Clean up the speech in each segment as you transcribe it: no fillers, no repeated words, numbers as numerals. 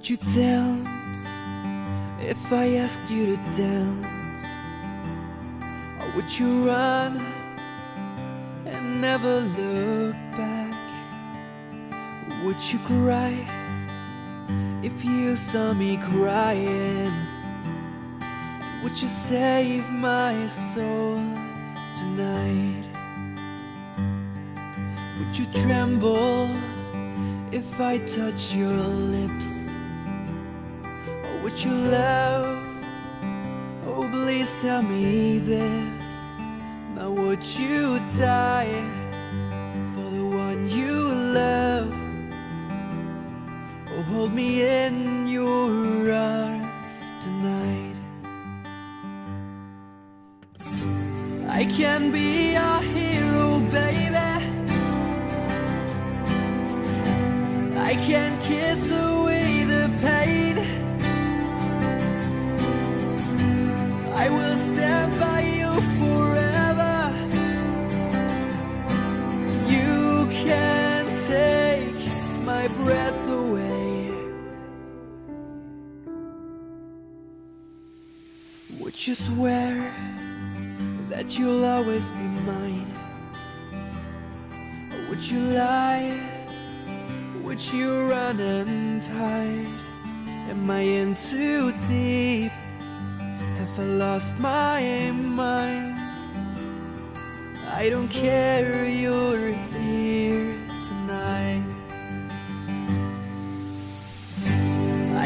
Would you dance if I asked you to dance? Or would you run and never look back? Would you cry if you saw me crying? Would you save my soul tonight? Would you tremble if I touch your lips? Or would you love? Oh, please tell me this. Now would you die for the one you love? Oh, hold me in your arms tonight. I can be your hero, baby. I can kiss away the pain. I will stand by you forever. You can't take my breath away. Would you swear that you'll always be mine? Or would you lie? Would you run and hide? Am I in too deep? Have I lost my mind? I don't care, you're here tonight.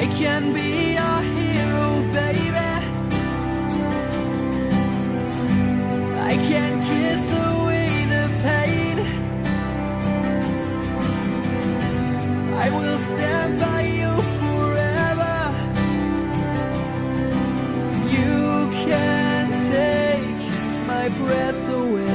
I can be your hero, baby. I can kiss away the pain. I will stand by you forever. You can't take my breath away.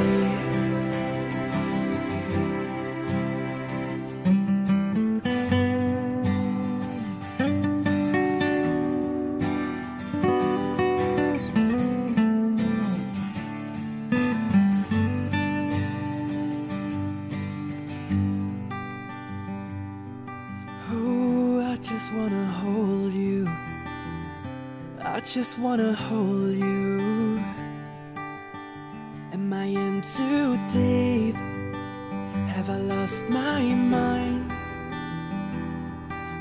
I just wanna hold you. Am I in too deep? Have I lost my mind?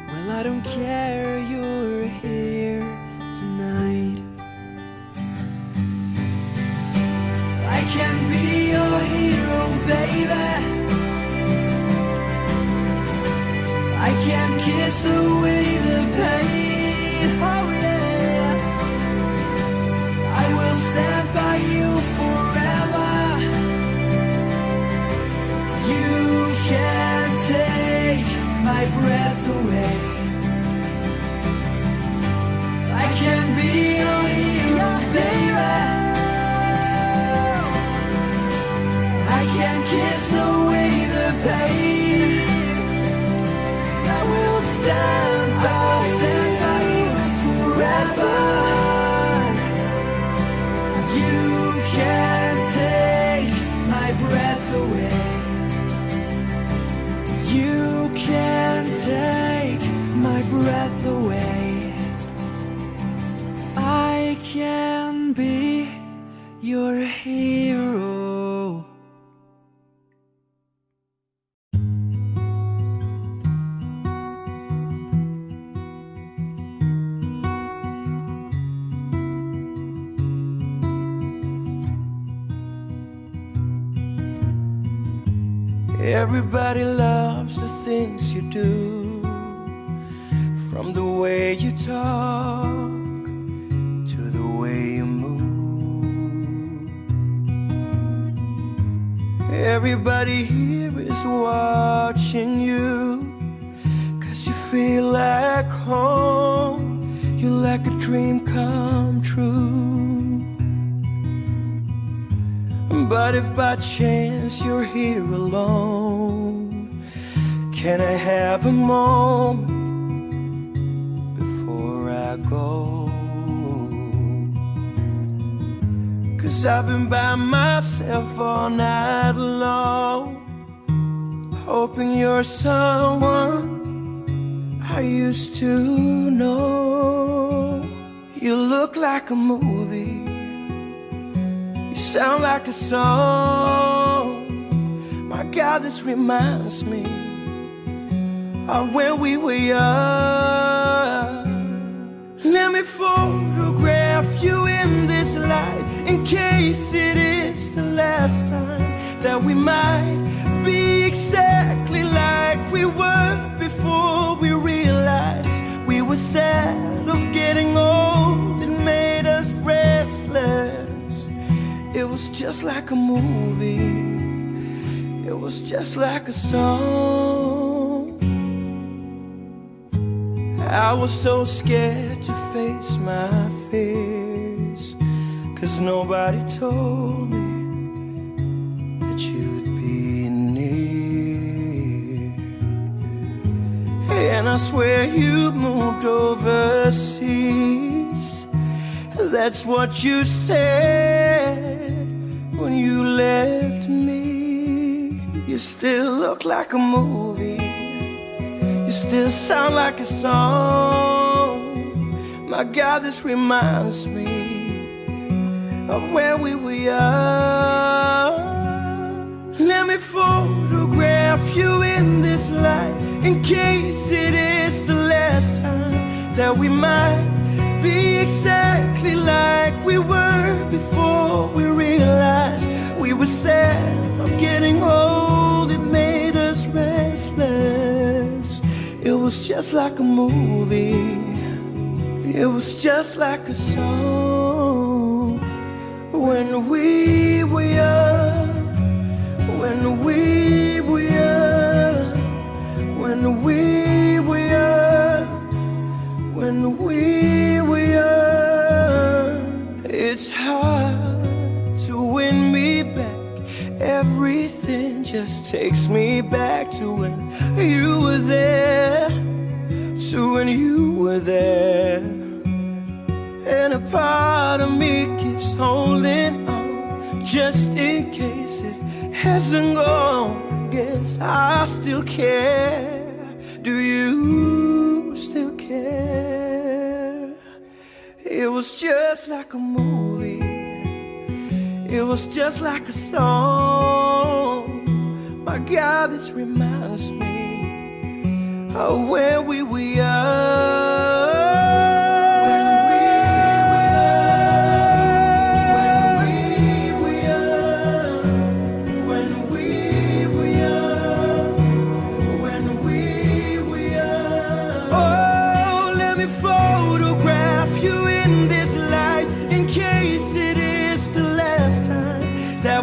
Well, I don't care, you're here tonight. I can be your hero, baby. I can kiss away the pain. Oh, yeah. I will stand by you forever. You can't take my breath away. I can be your hero, baby. I can kiss away the pain. I will stand by you forever. You can't take my breath away. You can't take my breath away. I can be your hero. Everybody loves the things you do, from the way you talk to the way you move. Everybody here is watching you, 'cause you feel like home. You're like a dream come true. But if by chance you're here alone, can I have a moment before I go? 'Cause I've been by myself all night long, hoping you're someone I used to know. You look like a movie, you sound like a song. My God, this reminds me of when we were young. Let me photograph you in this light, in case it is the last time that we might be exactly like we were before we realized we were sad of getting old. It made us restless. It was just like a movie, it was just like a song. I was so scared to face my fears, 'cause nobody told me that you'd be near. And I swear you moved overseas. That's what you said when you left me. You still look like a movie, you still sound like a song. My God, this reminds me of when we were young. Let me photograph you in this light, in case it is the last time that we might be exactly like we were before we realized we were sad of getting old. It made us restless. It was just like a movie, it was just like a song. When we were young, when we were young, when we were young, when we were young. It's hard to win me back. Everything just takes me back to when you were there, to when you were there. And a part of me keeps holding on, just in case it hasn't gone. Guess I still care. Do you still care? It was just like a movie, it was just like a song. My God, this reminds me of when we were young.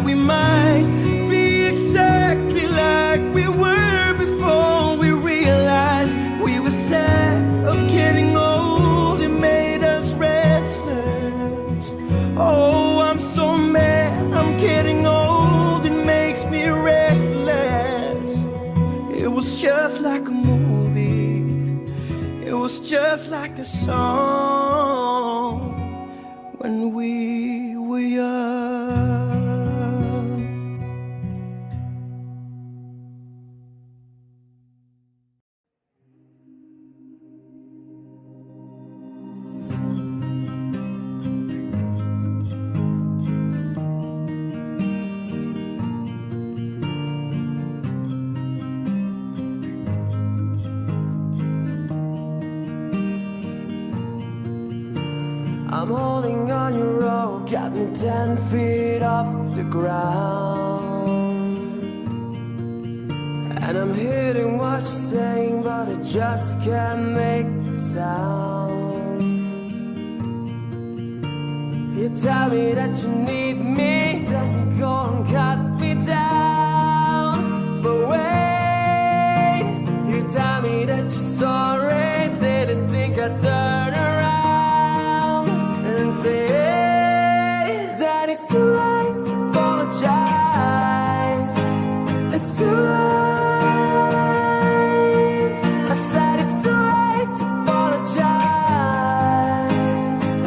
We might be exactly like we were before we realized we were sad of getting old. It made us restless. Oh, I'm so mad I'm getting old. It makes me restless. It was just like a movie, it was just like a song. When we were young. I'm holding on your rope, got me 10 feet off the ground. And I'm hearing what you're saying, but I just can't make a sound. You tell me that you need me, then you go and cut me down. But wait, you tell me that you're sorry, didn't think I'd turn around and say, hey, that it's too late to apologize. It's too late. I said it's too late to apologize.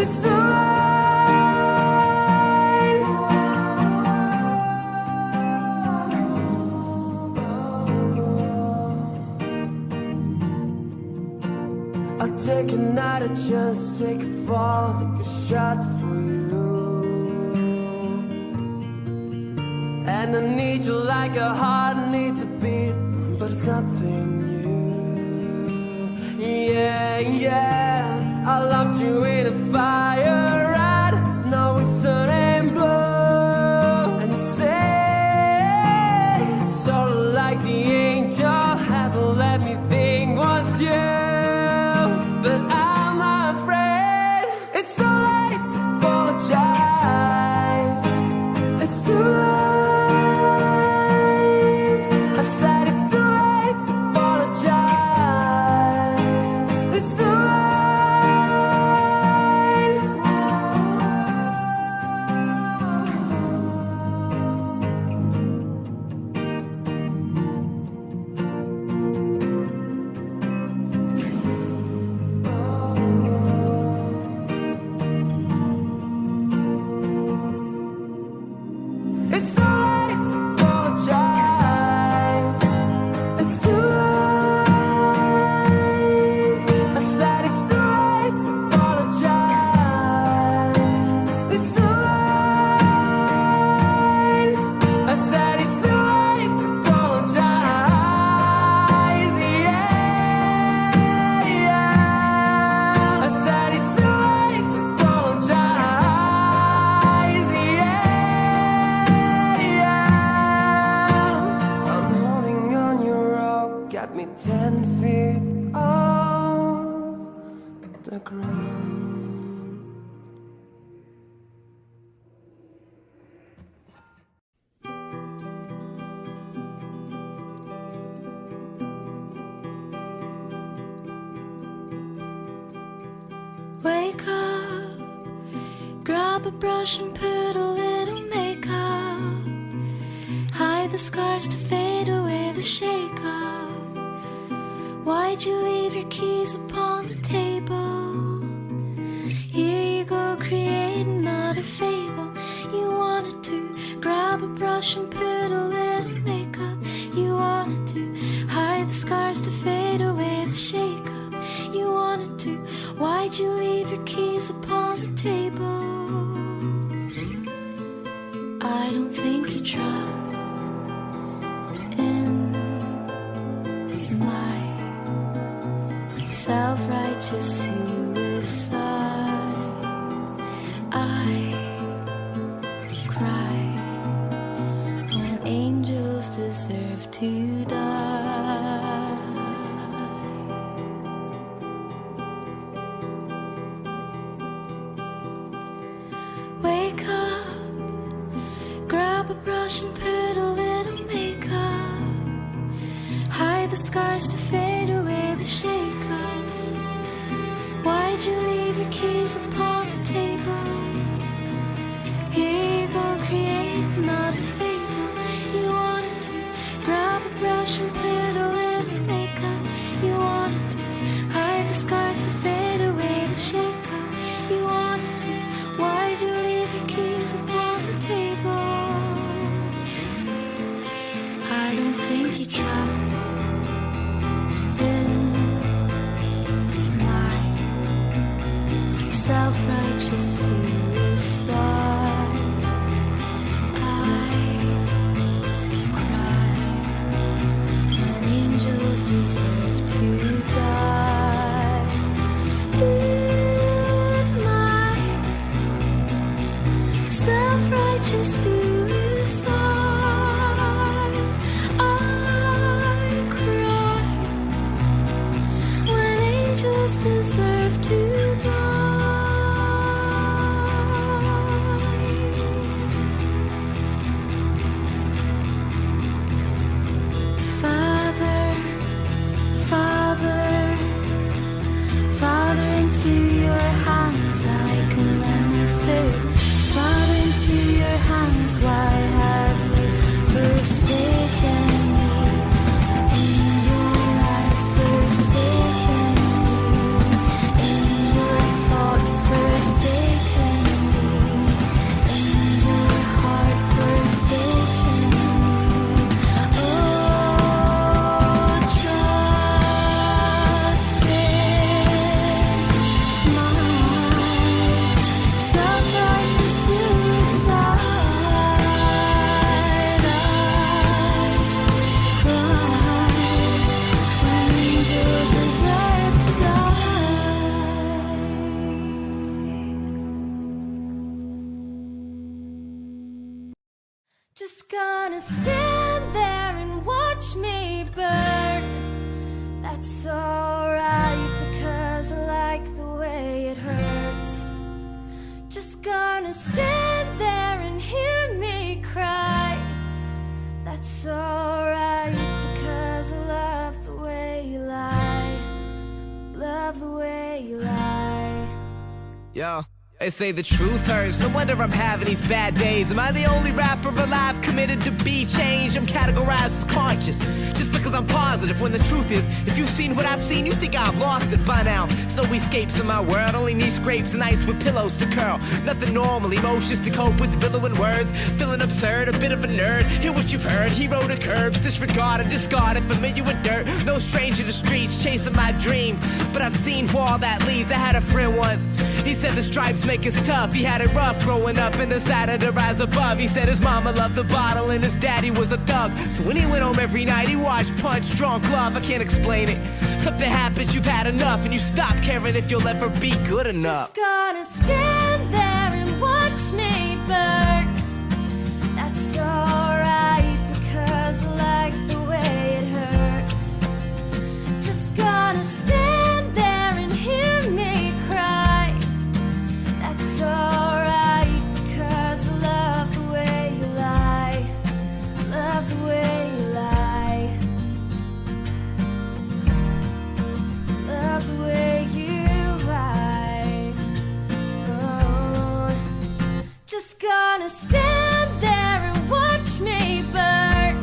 It's too late. take a fall, take a shot for you. And I need you like a heart needs a beat, but it's nothing new. Yeah, yeah, I loved you in a fire red, now it's turning blue. And you say, sort of like the angel had to let me think was you. But I'm afraid it's too late to apologize. It's too late. I said it's too late to apologize. It's too late. It's too late to apologize. It's too late. I said it's too late to apologize. It's too late. I said it's too late to apologize. Yeah, yeah. I said it's too late to apologize. Yeah. I'm holding on your rope, got me 10 feet off the ground. Wake up, grab a brush and put a little makeup. Hide the scars to fade away the shake-up. Why'd you leave your keys upon the table? Here you go, create another fable. You wanted to grab a brush and put a little makeup. You wanted to hide the scars to fade away the shake-up. You wanted to. Why'd you leave your keys upon the table? I don't think you trust in my self-righteous suicide. I cry when angels deserve to die. Wake up, grab a brush and put a little makeup. Hide the scars to fade away the shake-up. Why'd you leave your keys upon the table? Here you go, create another fable. You wanted to grab a brush and put a little makeup. You wanted to hide the scars to fade away the shake-up. You wanted to. Why'd you leave your keys upon the table? I don't think you trust in my self-righteous suicide. I cry when angels deserve to die. In my self-righteous suicide, I cry when angels deserve to die. Father, Father, Father, into your hands I commend my spirit. Father, into your hands, why have you forsaken me? In your eyes, forsaken me. In your thoughts, forsaken me. In your heart, forsaken me. Oh, trust in my Just gonna stand there and watch me burn. That's alright because I like the way it hurts. Just gonna stand there and hear me cry. That's alright because I love the way you lie. Love the way you lie. Yo, they say the truth hurts. No wonder I'm having these bad days. Am I the only rapper alive committed to be changed? I'm categorized as conscious just because I'm positive, when the truth is, if you've seen what I've seen, you think I've lost it by now. Snow escapes in my world, only need scrapes and nights with pillows to curl. Nothing normal, emotions to cope with, billowing words, feeling absurd, a bit of a nerd. Hear what you've heard, hero to curbs, disregarded, discarded, familiar with dirt. No stranger to streets, chasing my dream, but I've seen where all that leads. I had a friend once, he said the stripes make us tough. He had it rough growing up and decided to rise above. He said his mama loved the bottle and his daddy was a thug. So when he went home every night, he watched Punch Drunk Love. I can't explain it. Something happens, you've had enough, and you stop caring if you'll ever be good enough. Just gonna stand there and watch me burn. That's alright because I like the way it hurts. Just gonna stand there and hear me cry. That's alright because I love the way you lie. Love the way you lie. Love the way you lie. Oh, just gonna stand there and watch me burn.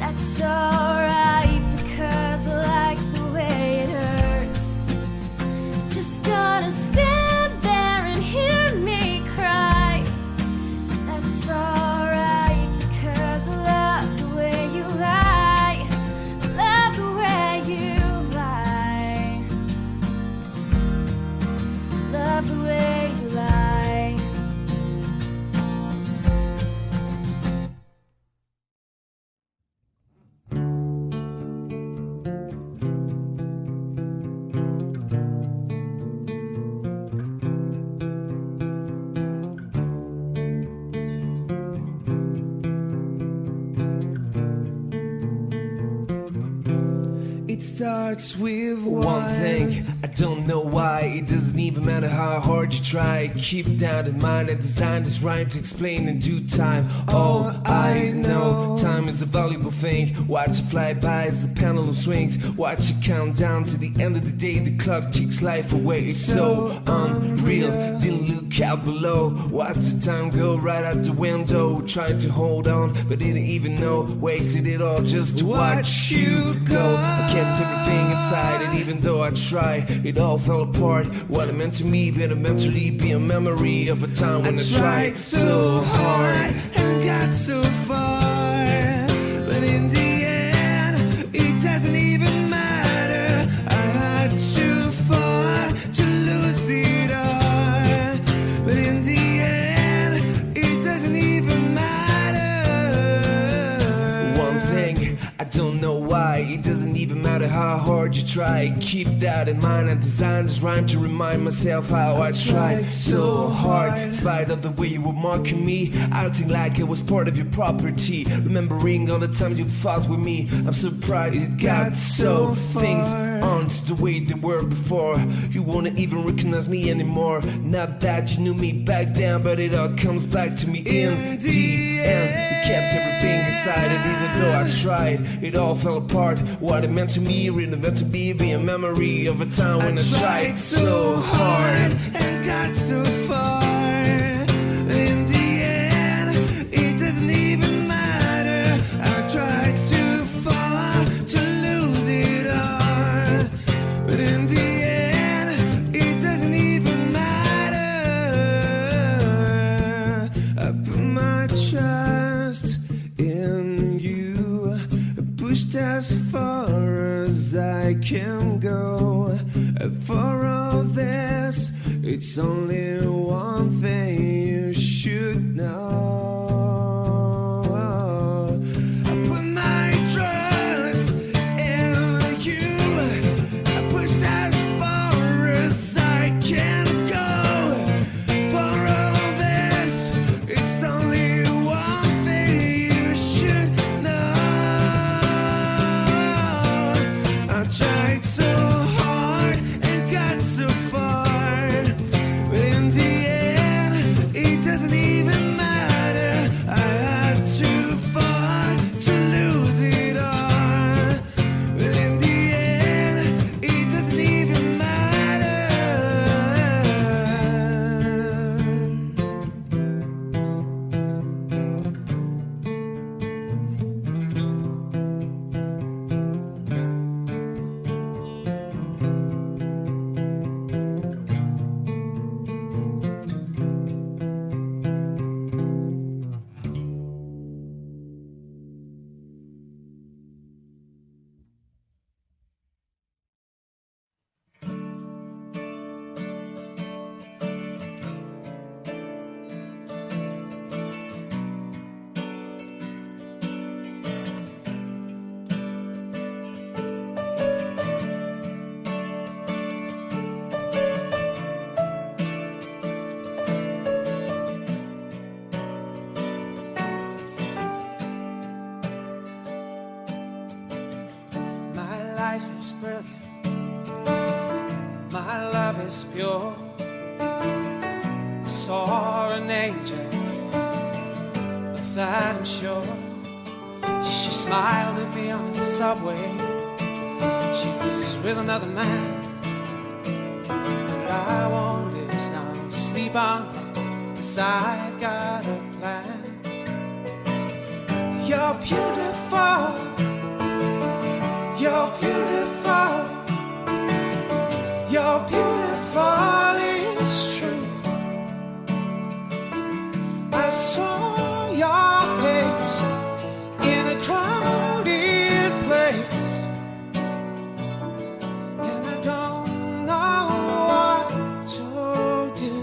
That's alright because I like the way it hurts. Just gonna stand there and hear me cry. That's alright because I love the way you lie. Love the way you lie. Love the way you lie. It starts with One thing, I don't know why. It doesn't even matter how hard you try. Keep that in mind. I designed this rhyme to explain in due time. All I know, time is a valuable thing. Watch it fly by as the pendulum swings. Watch it count down to the end of the day. The clock ticks life away. It's so unreal. Didn't look out below. Watch the time go right out the window. Tried to hold on, but didn't even know. Wasted it all just to watch you go. I kept everything inside, and even though I tried, it all fell apart. What it meant to me, but eventually be a memory of a time when I tried so hard and got so far, but in the end, it doesn't even matter. I had too far to lose it all, but in the end, it doesn't even matter. One thing, I don't know why. It doesn't even matter how hard you try. Keep that in mind. I designed this rhyme to remind myself how I tried so hard. In spite of the way you were marking me, acting like it was part of your property. Remembering all the times you fought with me, I'm surprised it got so. Things aren't the way they were before. You won't even recognize me anymore. Not that you knew me back then, but it all comes back to me in the end. You kept everything inside, and even though I tried, it all fell apart. What it meant to me, really meant to be a memory of a time when I tried so hard and got so far, but in the end, it doesn't even matter. I tried too far to lose it all, but in the end, it doesn't even matter. I put my trust in you, pushed as far as I can go. For all this, it's only one thing you should know. I put my trust in you. I pushed as far as I can go. For all this, it's only one thing is pure. I saw an angel, of that I'm sure. She smiled at me on the subway. She was with another man, but I won't lose now. Sleep on, 'cause I've got a plan. You're beautiful. You're beautiful. You're beautiful, it's true. I saw your face in a crowded place, and I don't know what to do,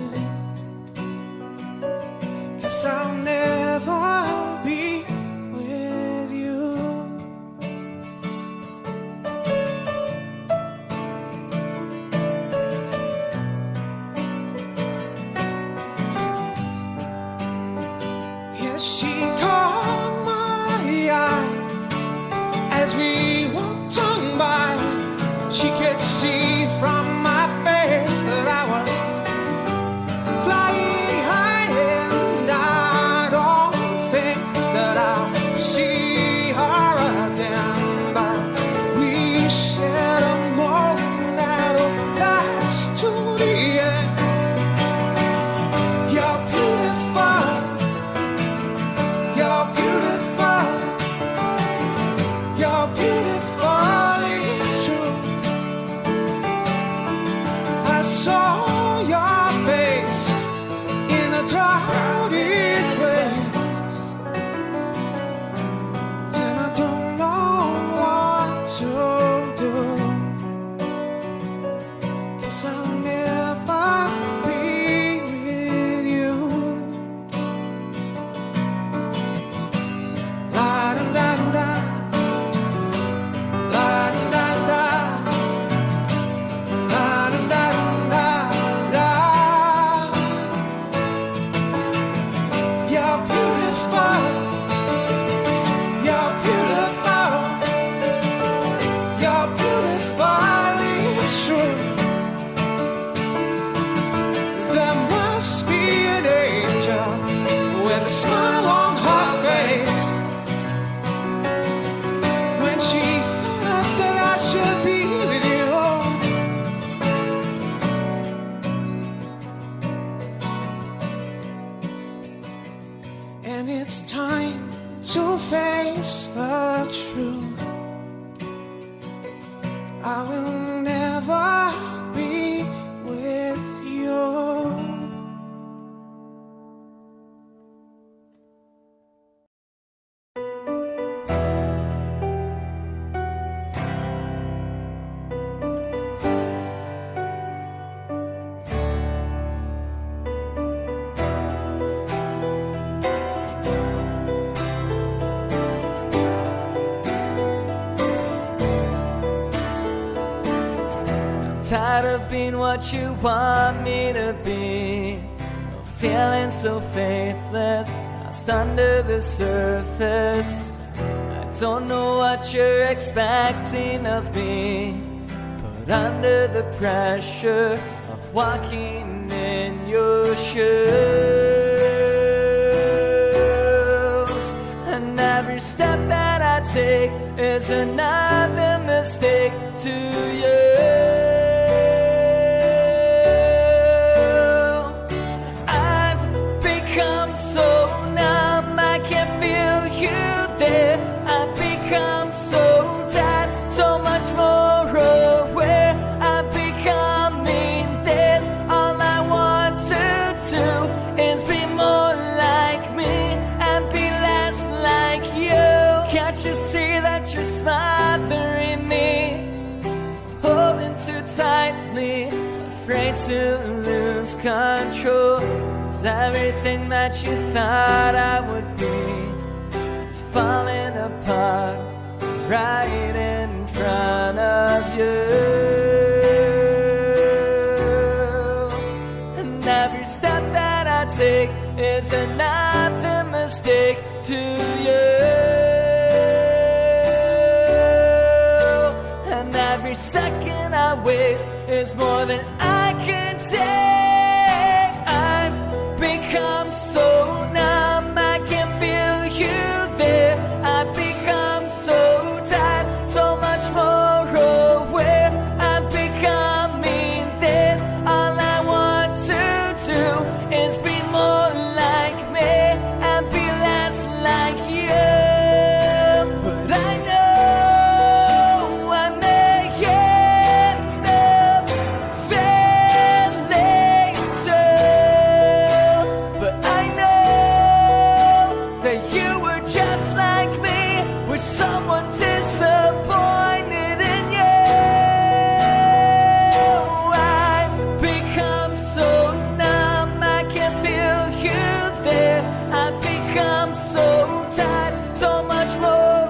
'cause I'll never be with you. She caught my eye as we walked on by. She could see from my face that I was flying high, and I don't think that I'll see her again, but we shared a moment that'll last to the end. You're beautiful. You're beautiful. You're beautiful, it's true. I saw your face in a crowded place, and I don't know what to do, 'cause I'll never be with you. La da da da, la da da da, la da da da da. You're beautiful. You're beautiful. You're beautiful, it's true. There must be an angel with a smile on her face when she thought that I should be with you. And it's time to face the truth. I will never be with you. Tired of being what you want me to be, feeling so faithless, lost under the surface. I don't know what you're expecting of me, but under the pressure of walking in your shoes, and every step that I take is another mistake to you. I've become so tired, so much more aware. I'm becoming this. All I want to do is be more like me and be less like you. Can't you see that you're smothering me, holding too tightly, afraid to lose control? 'Cause everything that you thought I would be is falling apart right in front of you. And every step that I take is another mistake to you. And every second I waste is more than I can day. I've become so numb, I can feel you there. I've become so tired, so much more aware. I'm becoming this. All I want to do is be more like me and be less like you. But I know I may end up failing too. But I know that you were just like me, with someone disappointed in you. I've become so numb, I can feel you there. I've become so tired, so much more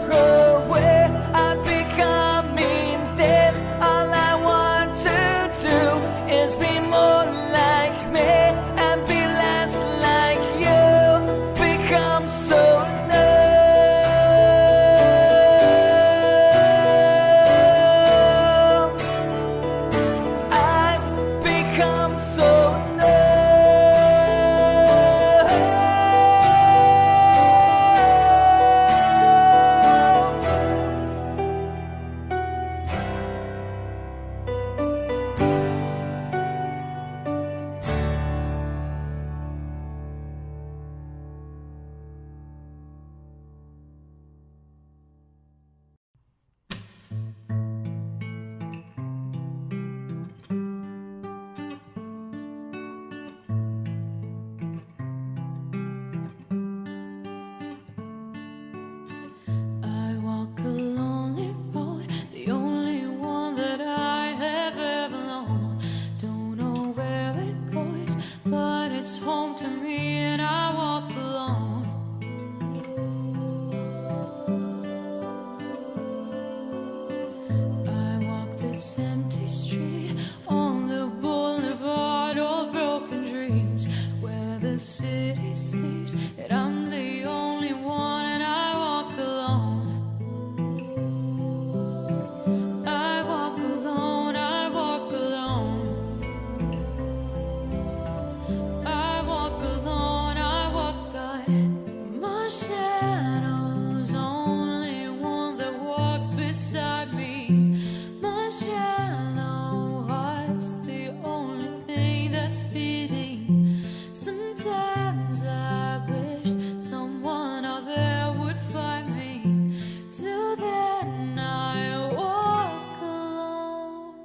aware. I'm becoming this. All I want to do is be more like me and be less like you. Become so numb. I've become so I walk a lonely road, the only one that I have ever known. Don't know where it goes, but it's home to me, and I walk alone. I walk this empty street on the boulevard of broken dreams, where the city sleeps, and I'm the only one, and I walk alone. I walk alone, I walk alone. I walk alone, I walk my shadow's only one that walks beside me. My shallow heart's the only thing that's beating. Sometimes I wish someone out there would find me. Till then I walk alone.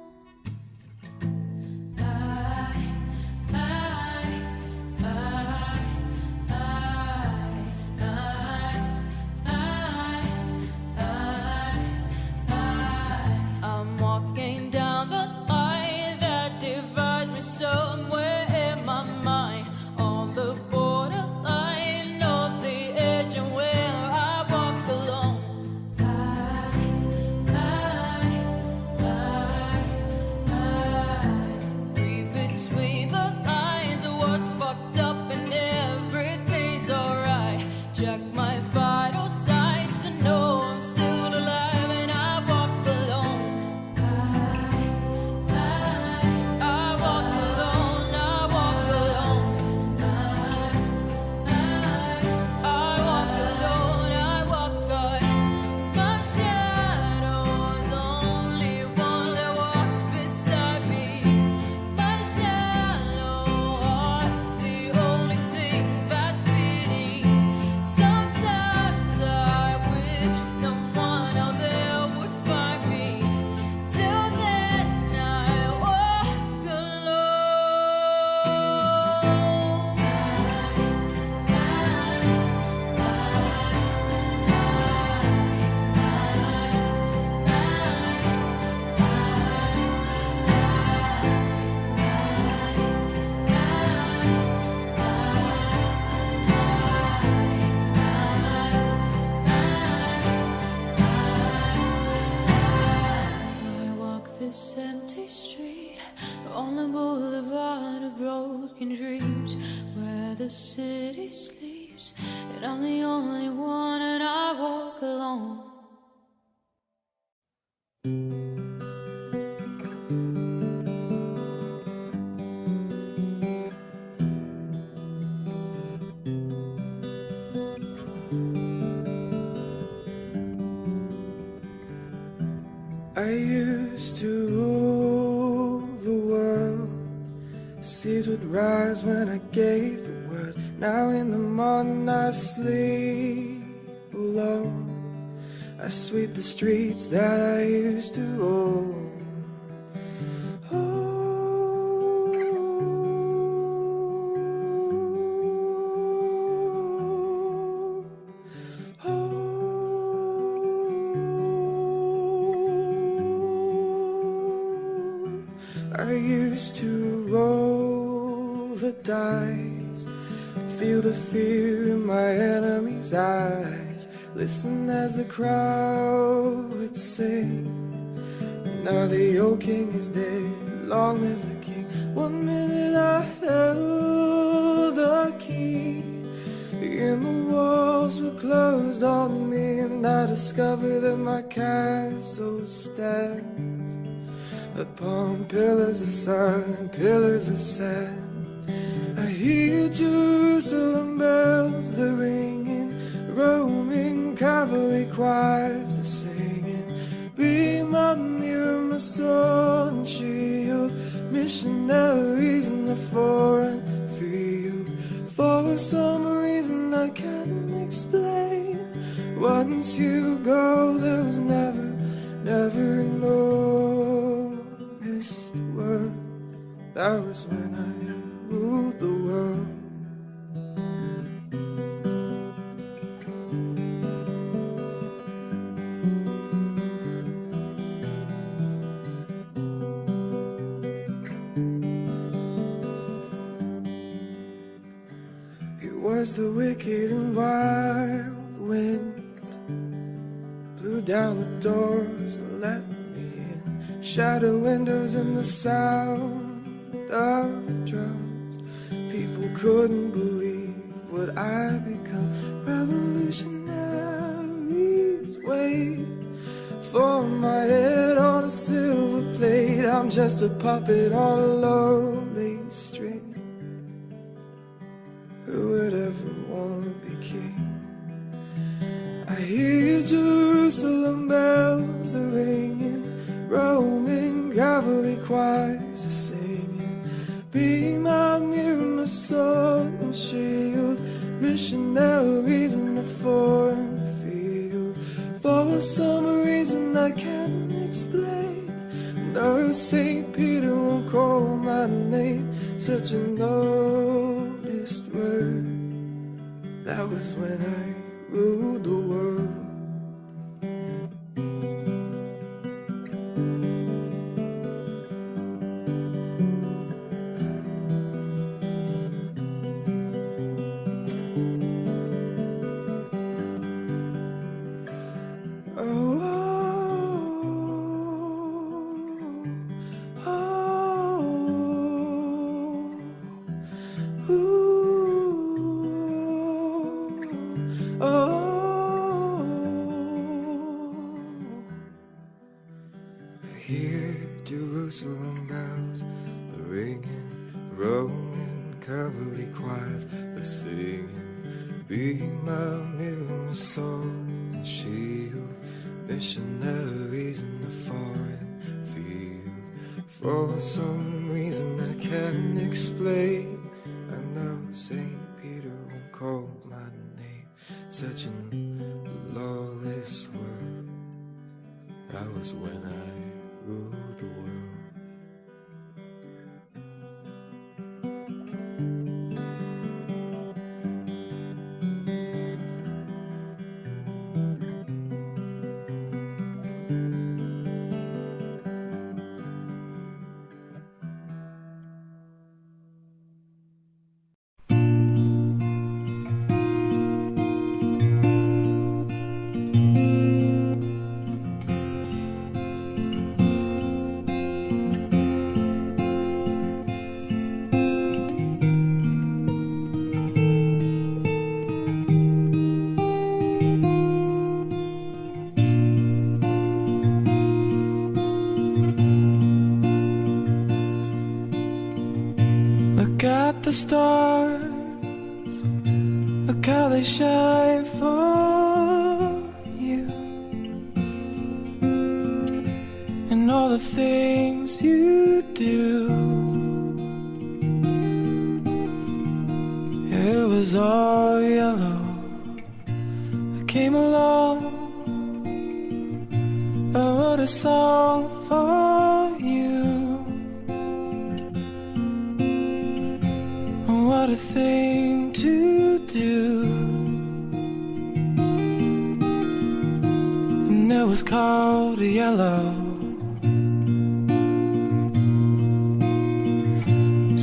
I'm walking down the line that divides me somewhere in my mind, on the borderline of the edge, and where I walk alone. Read between the lines of what's fucked up, and everything's alright. Check my vital signs to know I'm still alive, and I walk alone. I walk alone, I walk alone. I walk alone, I walk my shadow's only one that walks beside me. My shallow heart's the only thing that's beating. Sometimes I wish someone out there would find me. Till then I walk I walk this empty street on the boulevard of broken dreams, where the city sleeps, and I'm the only one, and I walk alone. I used to rule the world. Seas would rise when I gave the word. Now in the morning I sleep alone. I sweep the streets that I used to own. I used to roll the dice, feel the fear in my enemy's eyes, listen as the crowd would sing. Now the old king is dead, long live the king. 1 minute I held the key, and the walls were closed on me, and I discovered that my castle stands upon pillars of sun and pillars of sand. I hear Jerusalem bells, they're ringing, Roman cavalry choirs are singing. Be my mirror, my sword and shield, missionaries in the foreign field. For some reason I can't explain, once you go there was never no word. That was when I ruled the world. It was the wicked and wild wind, blew down the doors and let shadow windows and the sound of drums. People couldn't believe what I'd become. Revolutionaries wait for my head on a silver plate. I'm just a puppet on a lonely string. Who would ever want to be king? I hear Jerusalem bells are ringing, Roman cavalry choirs are singing. Be my mirror, my sword and shield, missionaries in the foreign field. For some reason I can't explain, no, St. Peter won't call my name. Such a noticed word. That was when I ruled the world. Jerusalem bells are ringing, Roman cavalry choirs are singing. Be my mirror, my sword and shield, missionaries in the foreign field. For some reason I can't explain, I know St. Peter won't call my name. Such a lawless word. That was when I ruled the world. The stars, look how they shine for you. the things you do. It was all yellow. I came along, I wrote a song for you. What a thing to do. And it was called yellow.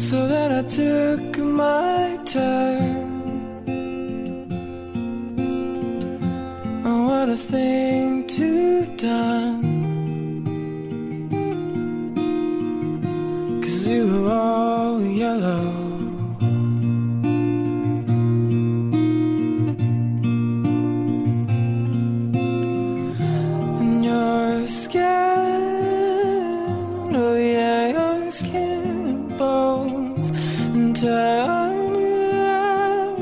So then I took my turn. And what a thing to have done. 'Cause you were all yellow. And your skin, oh yeah, your skin and bones, and turn around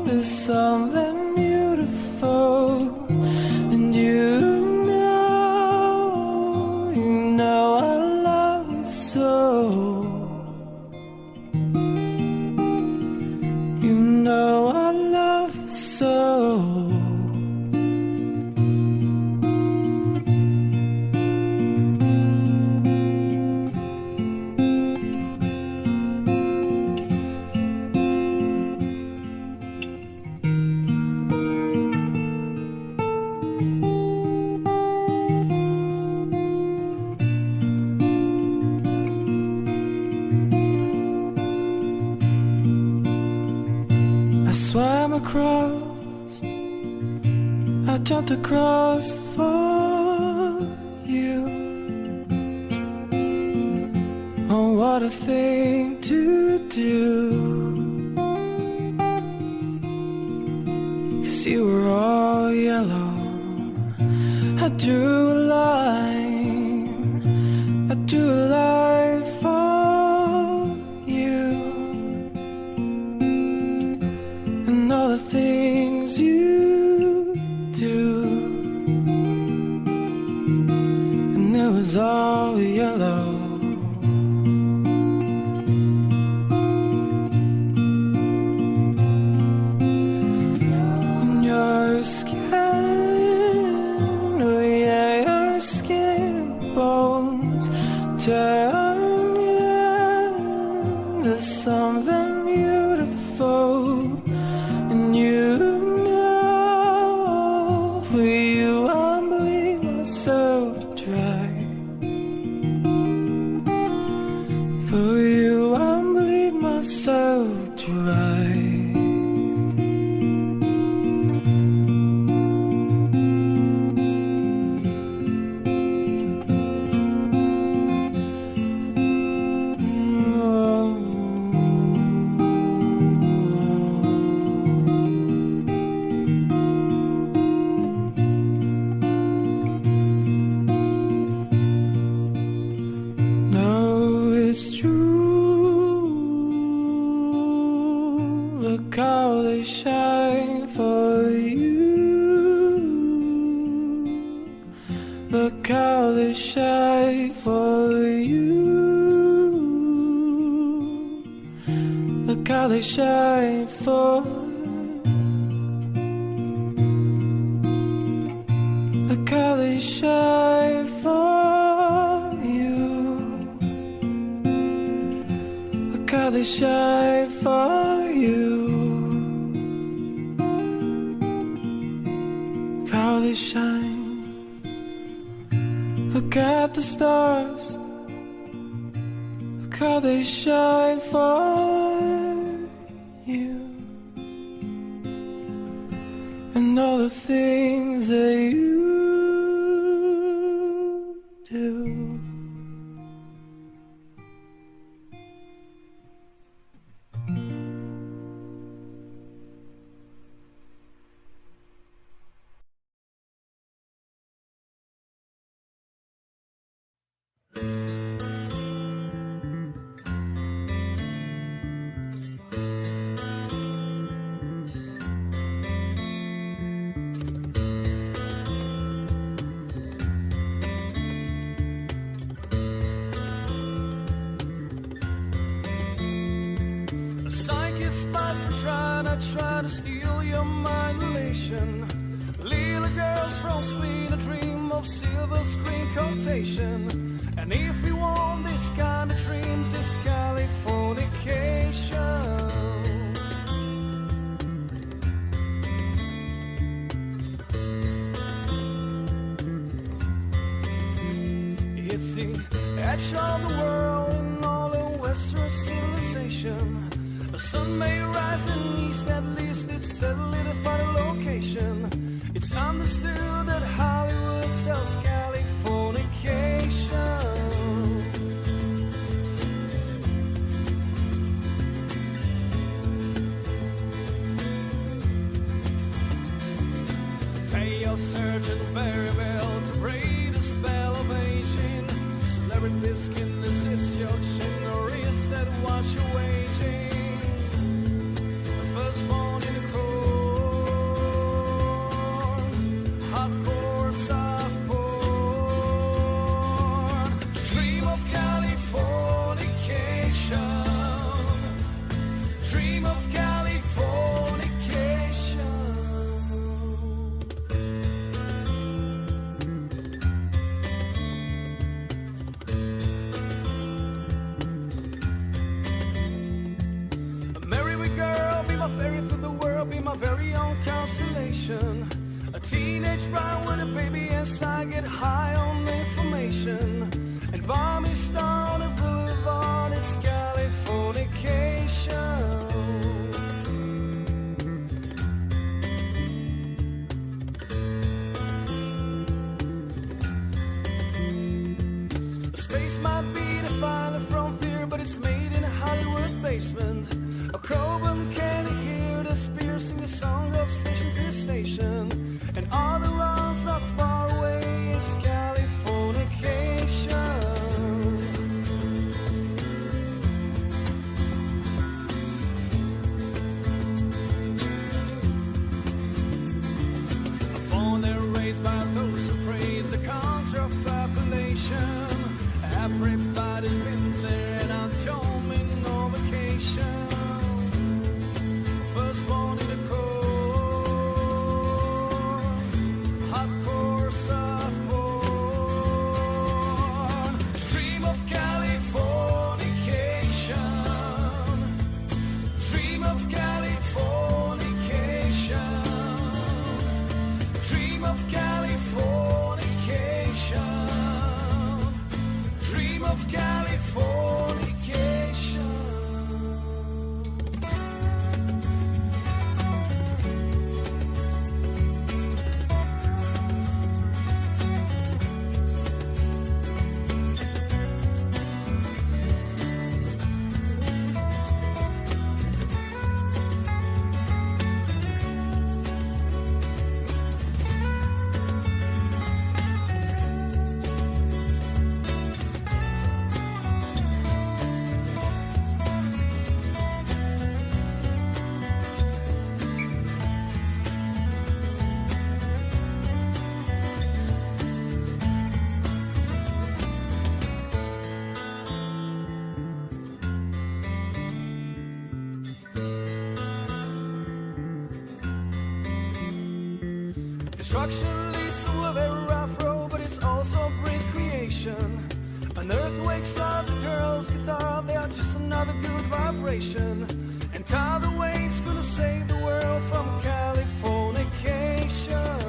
to something beautiful. And you know I love you so. You know I love you so. I swam across, I jumped across for you. Oh, what a thing to do. 'Cause you were all yellow. I drew a line, I drew a line for you. And all the things you do. And it was all yellow. And your skin, oh yeah, your skin and bones turn into something beautiful. And you know, for you I bleed myself dry. For you I bleed myself dry. No, it's true. Look how they shine for you. Look how they shine for you. Look how they shine for. Look how they shine for you. Look how they shine for you. Look how they shine. Look at the stars. Look how they shine for you. And all the things that you do. spies from trying to steal your mind elation. Little girls from Sweden dream of silver screen quotation. And if you want this kind of dreams, it's Californication. It's the edge of the world in all of Western civilization. The sun may rise in the east, at least it's solidified a location. It's understood that Hollywood sells Californication. Pay your surgeon very well to break the spell of aging. Celebrities can resist your chin, or is that what you're waging? Firstborn in the cold, hardcore, soft porn. Dream of Californication. Dream of Californication. Ferry through the world, be my very own constellation. A teenage bride with a baby as I get high on information. And buy me star on the boulevard, it's Californication. Space might be the final frontier, but it's made in a Hollywood basement. A Coben can hear the spear sing a song of station to station. And all the rounds not far away is Californication. Born and raised by those who praise the culture of population. Everybody's been there and I'm home in no vacation. Firstborn in the cold, hardcore, soft porn. Dream of Californication. Dream of Californication. Dream of Californication. Dream of Californication. Destruction leads to a very rough road, but it's also great creation. An earthquake's of the girl's guitar, they are just another good vibration. And tidal waves gonna save the world from Californication.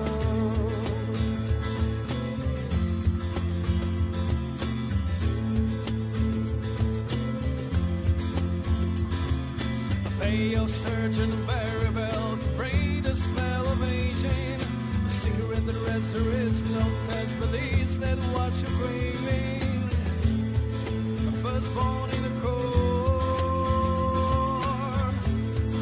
Pay your surgeon very well to break the spell of aging. Cigarette, the rest there is no test, but is that what you're craving? A firstborn in the cold,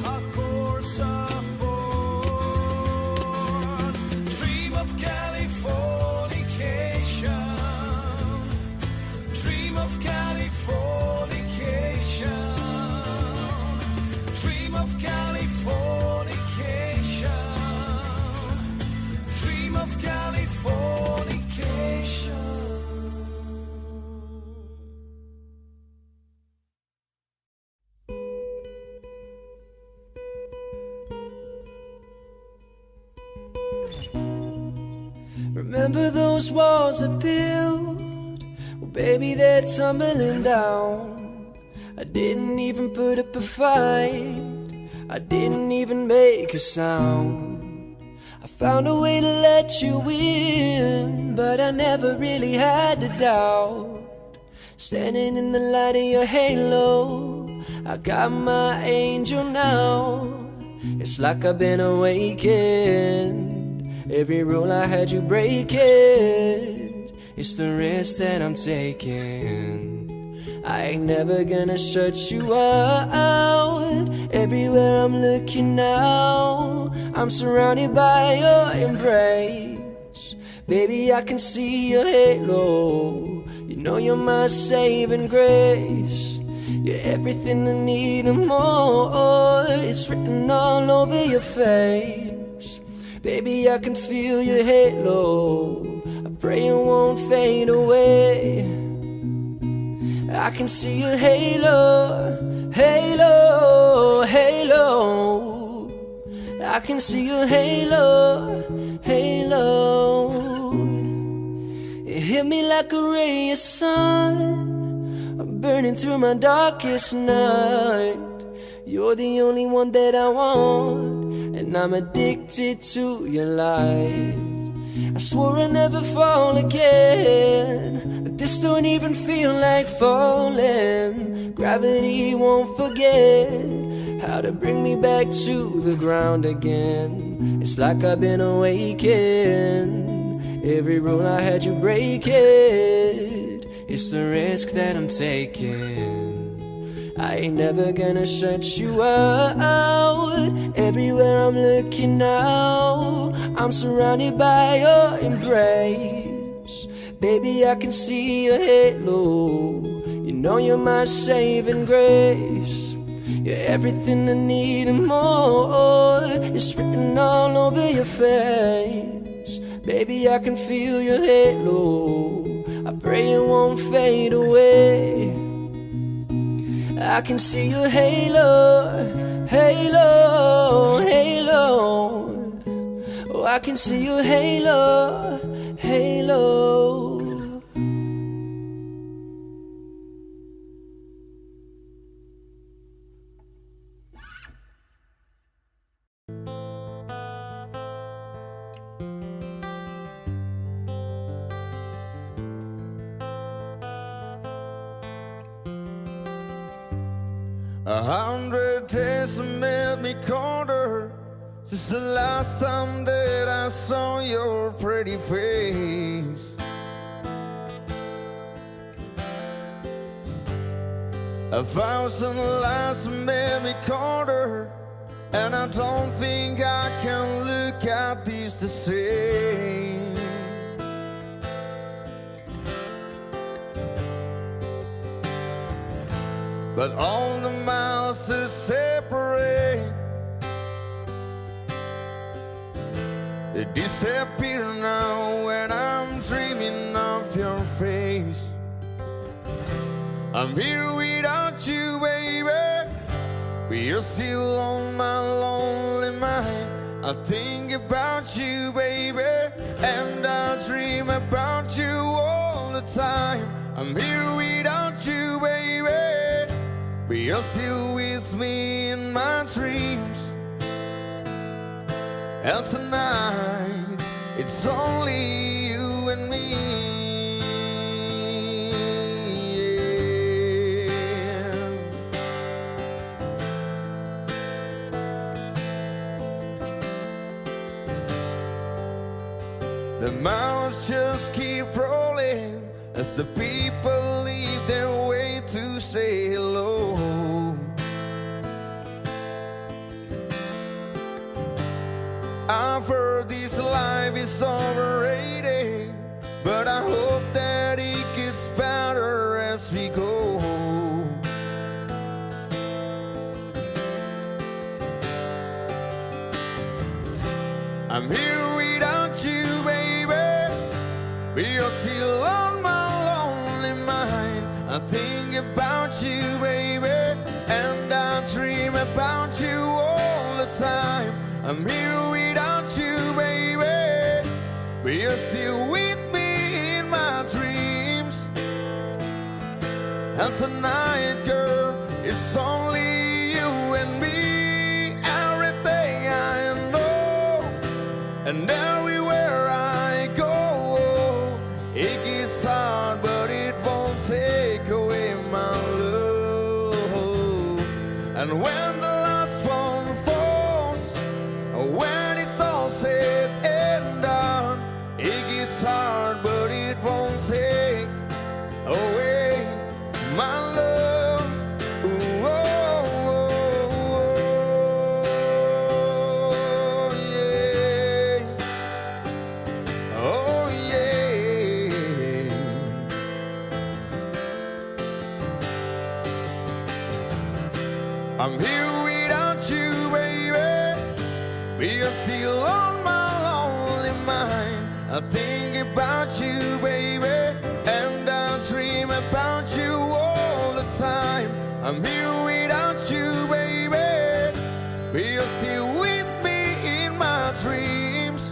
hardcore, soft porn. Dream of Californication. Dream of Californication. Dream of Californication. Dream of Californication. Remember those walls I built? Well, baby, they're tumbling down. I didn't even put up a fight, I didn't even make a sound. I found a way to let you in, but I never really had a doubt. Standing in the light of your halo, I got my angel now. It's like I've been awakened. Every rule I had you break it. It's the risk that I'm taking. I ain't never gonna shut you out. Everywhere I'm looking now, I'm surrounded by your embrace. Baby, I can see your halo. You know you're my saving grace. You're everything I need and more. It's written all over your face. Baby, I can feel your halo. I pray it won't fade away. I can see your halo, halo, halo. I can see your halo, halo. It hit me like a ray of sun, burning through my darkest night. You're the only one that I want, and I'm addicted to your light. I swore I'd never fall again, but this don't even feel like falling. Gravity won't forget how to bring me back to the ground again. It's like I've been awakened. Every rule I had you break it. It's the risk that I'm taking. I ain't never gonna shut you out. Everywhere I'm looking now, I'm surrounded by your embrace. Baby, I can see your halo. You know you're my saving grace. You're everything I need and more. It's written all over your face. Baby, I can feel your halo. I pray it won't fade away. I can see your halo, halo, halo. Oh, I can see your halo, halo. A 100 days have made me colder since the last time that I saw your pretty face. 1,000 lies have made me colder, and I don't think I can look at these the same. But all the miles that separate, they disappear now when I'm dreaming of your face. I'm here without you, baby, but you're still on my lonely mind. I think about you, baby, and I dream about you all the time. I'm here without you, baby, but you're still with me in my dreams. And tonight, it's only you and me. Yeah. The miles just keep rolling as the people leave their way to say hello. I've heard this life is overrated, but I hope that it gets better as we go. I'm here without you, baby, but you're still on my lonely mind. I think about you, baby, and I dream about you all the time. I'm here without you, baby, but you're still And tonight, girl, it's only you and me. Everything I know, and everywhere I go, it gets hard, but it won't take away my love. And when the last one falls, when it's all said and done, it gets hard, but it won't take away my love. Ooh, oh, oh, oh, yeah. Oh, yeah. I'm here without you, baby, but you're still on my lonely mind. I think about you, baby, and I dream about you all the time. I'm here without you, baby, but you're still with me in my dreams.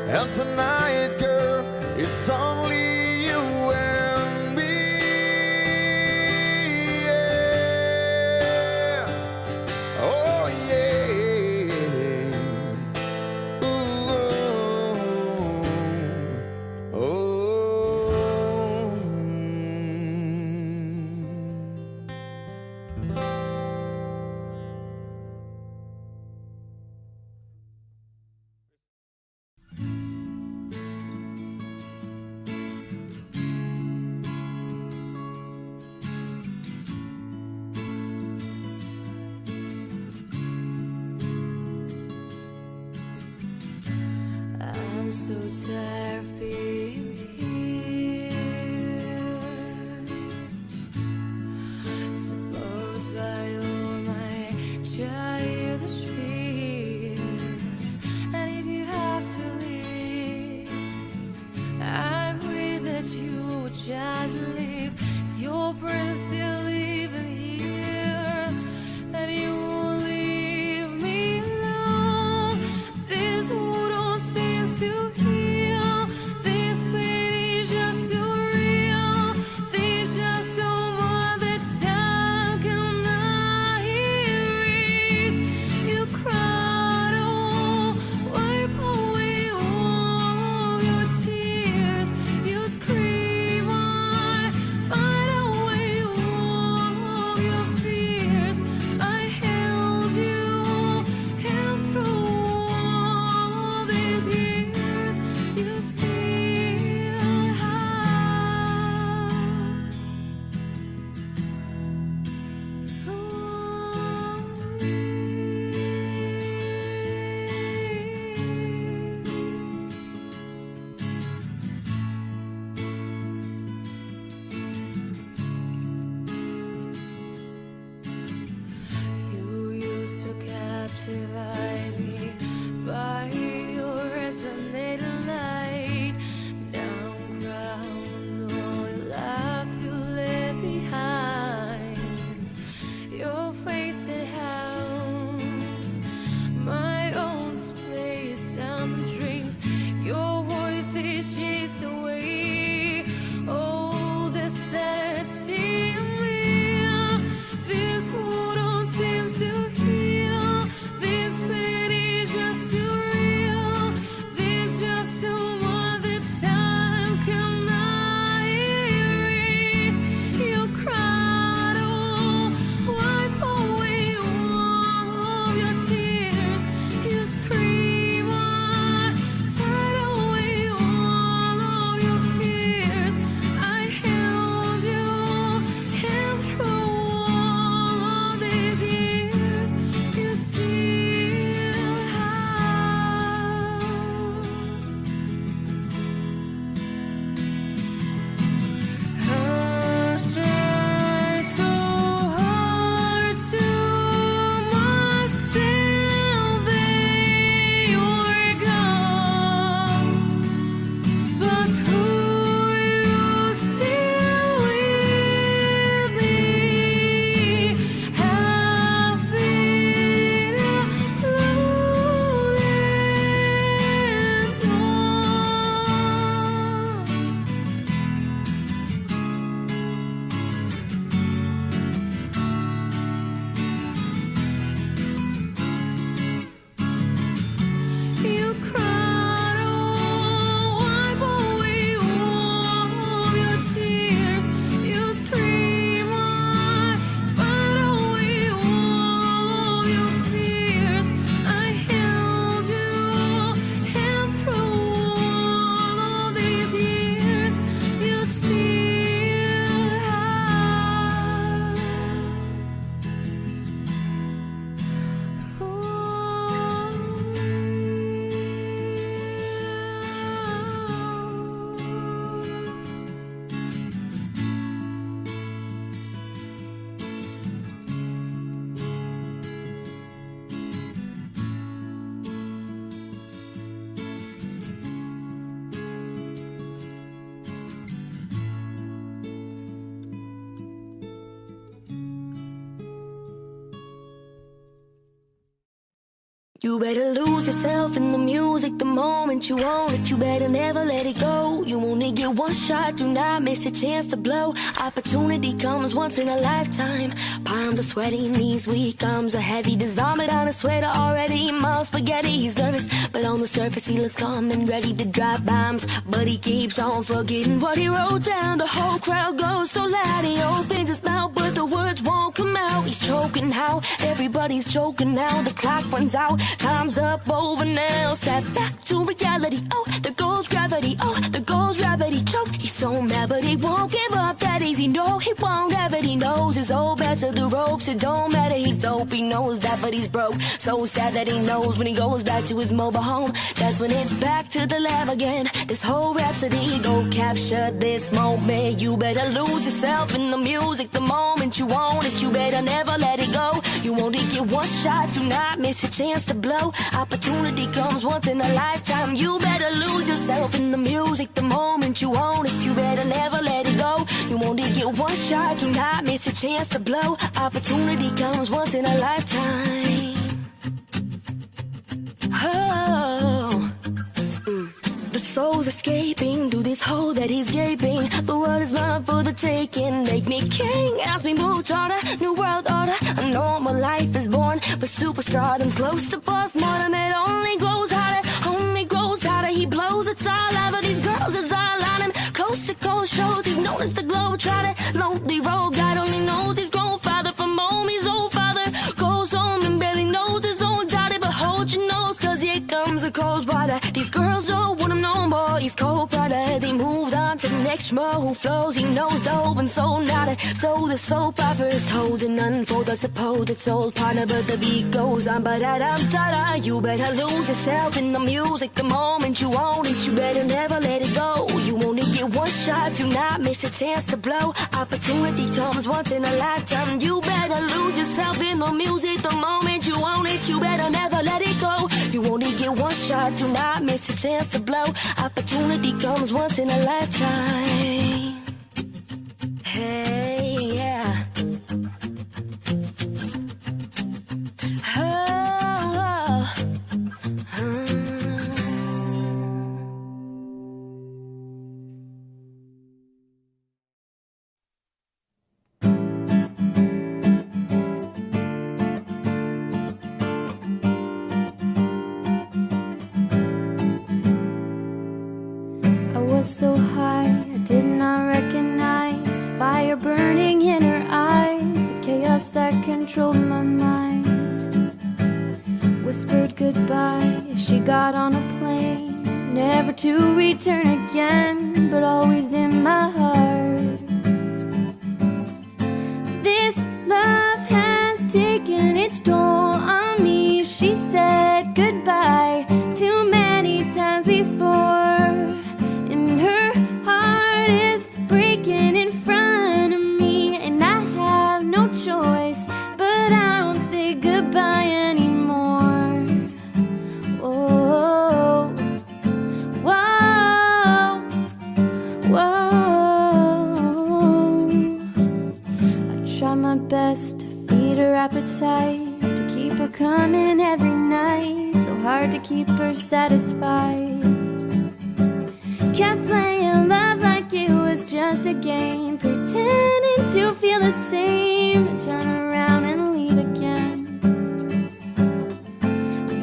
And tonight, girl, it's only you and me. Yeah. Oh, yeah. Ooh, oh, oh. I'm so tired of being here. Supposed by all my childish fears. And if you have to leave, I pray that you would just leave. 'Cause your presence still living here, and you won't leave me alone. This wound don't seem to heal. This way You better lose yourself in the music the moment you own it. You better never let it go. You only get one shot, do not miss a chance to blow. Opportunity comes once in a lifetime. Palms are sweaty, knees weak, arms are heavy. There's vomit on his sweater already. Miles spaghetti, he's nervous, but on the surface he looks calm and ready to drop bombs. But he keeps on forgetting what he wrote down. The whole crowd goes so loud, he opens his mouth, but the words won't come out. He's choking how everybody's choking now. The clock runs out, time's up, over now. Step back to reality. Oh, there goes gravity. Oh, there goes gravity. Choke. He's so mad, but he won't give up that easy. No, he won't have it. He knows his old bad to the ropes. It don't matter. He's dope. He knows that, but he's broke. So sad that he knows when he goes back to his mobile home. That's when it's back to the lab again. This whole rhapsody, go capture this moment. You better lose yourself in the music the moment you own it. You better never let it go. You only get one shot. Do not miss a chance to blow. Opportunity comes once in a lifetime. You better lose yourself in the music the moment you own it. You better never let it go. You only get one shot. Do not miss a chance to blow. Opportunity comes once in a lifetime. Oh. The soul's escaping through this hole that he's gaping. The world is mine for the taking. Make me king as we move toward a new world order. A normal life is born, but superstardom's close to postmortem. It only grows harder, only grows harder. He blows it all out of these girls, it's all on him. Coast to coast shows, he's known as the globetrotter. Lonely road, God only knows his grown father from home. His old father goes home and barely knows his own daughter. But hold your nose, cause here comes the cold water. These girls don't want him no more. He's cold brother. They moved on to the next schmo who flows. He knows dove and so nada. So the soap opera is told and unfold. I suppose it's old partner, but the beat goes on. But da-da-da-da. You better lose yourself in the music the moment you own it. You better never let it go. You only get one shot. Do not miss a chance to blow. Opportunity comes once in a lifetime. You better lose yourself in the music the moment you own it. You better never let it go. You only get one shot. Do not miss a chance to blow. Opportunity comes once in a lifetime. Hey, yeah. Oh, So high, I did not recognize the fire burning in her eyes, the chaos that controlled my mind. Whispered goodbye as she got on a plane, never to return again, but always in my heart. This love has taken its toll on me. She said goodbye too many times before. Best to feed her appetite, to keep her coming every night. So hard to keep her satisfied. Kept playing love like it was just a game, pretending to feel the same, and turn around and leave again.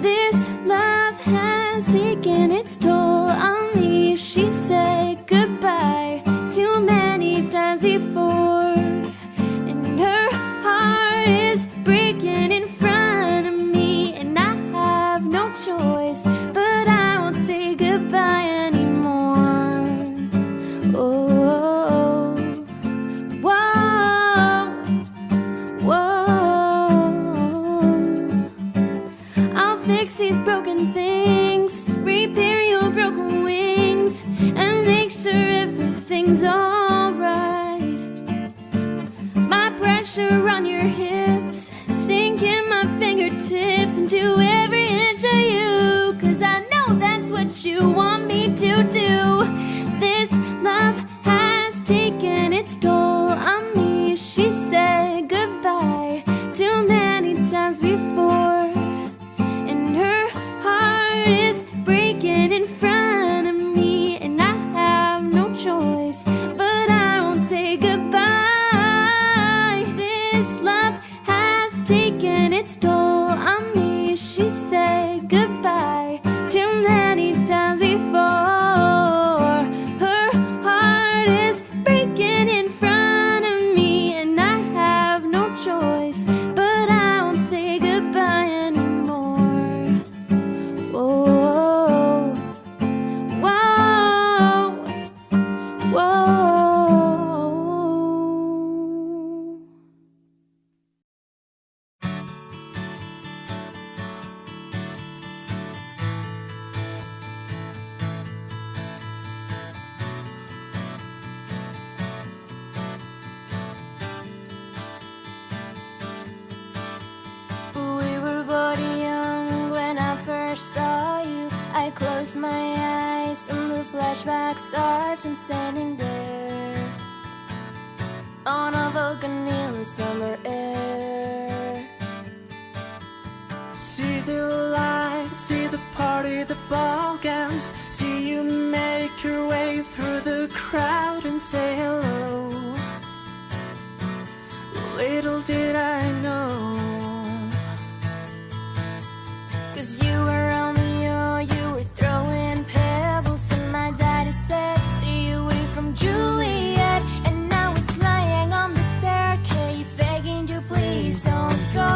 This love has taken its toll on me. She said goodbye too many times before. Breaking in front of me, and I have no choice, but I won't say goodbye anymore. Oh, whoa, whoa. flashback starts. I'm standing there on a Vulcan in summer air. See the lights, see the party, the ball gowns. See you make your way through the crowd and say hello. Little did I know, 'cause you were Romeo, you were throwing pebbles, and my daddy said stay away from Juliet. And I was lying on the staircase begging you please don't go.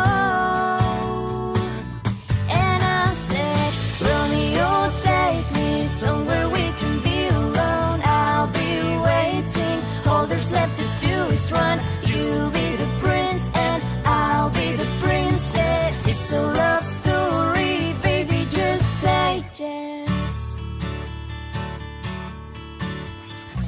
And I said, Romeo, take me somewhere we can be alone. I'll be waiting, all there's left to do is run. You'll be the prince and I'll be the princess. It's a love story, baby, just say yes.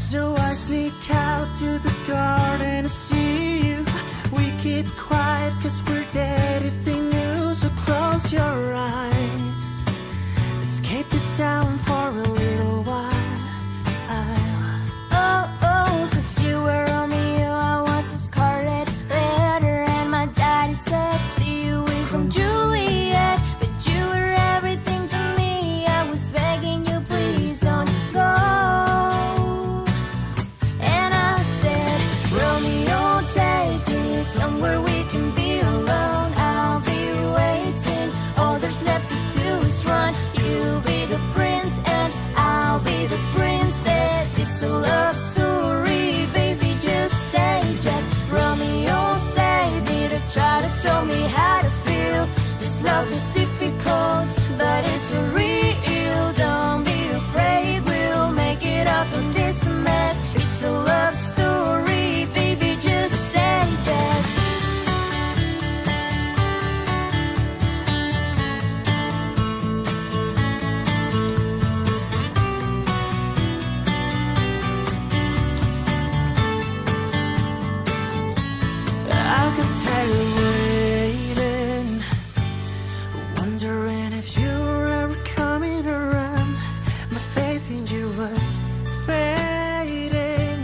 so I sneak out to the garden to see you. We keep quiet 'cause we're dead if they knew, so close your eyes. Escape this town for a little while. Oh, oh, 'cause you were Romeo, I was a scarlet letter. And my daddy said stay away from Juliet. But you were everything to me, I was begging you please don't go. And I said, Romeo, take me somewhere we can be alone. I'll be waiting, all there's left to do is run. You'll be the prince and I'll be the princess. It's a love story, baby, just say yes. Romeo saved me to try to tell me how to feel. This love is difficult, but it's so real. Don't be afraid, we'll make it up in this mess. It's a love story, baby, just say yes. I could tell you waiting, wondering if you were ever coming around. My faith in you was fading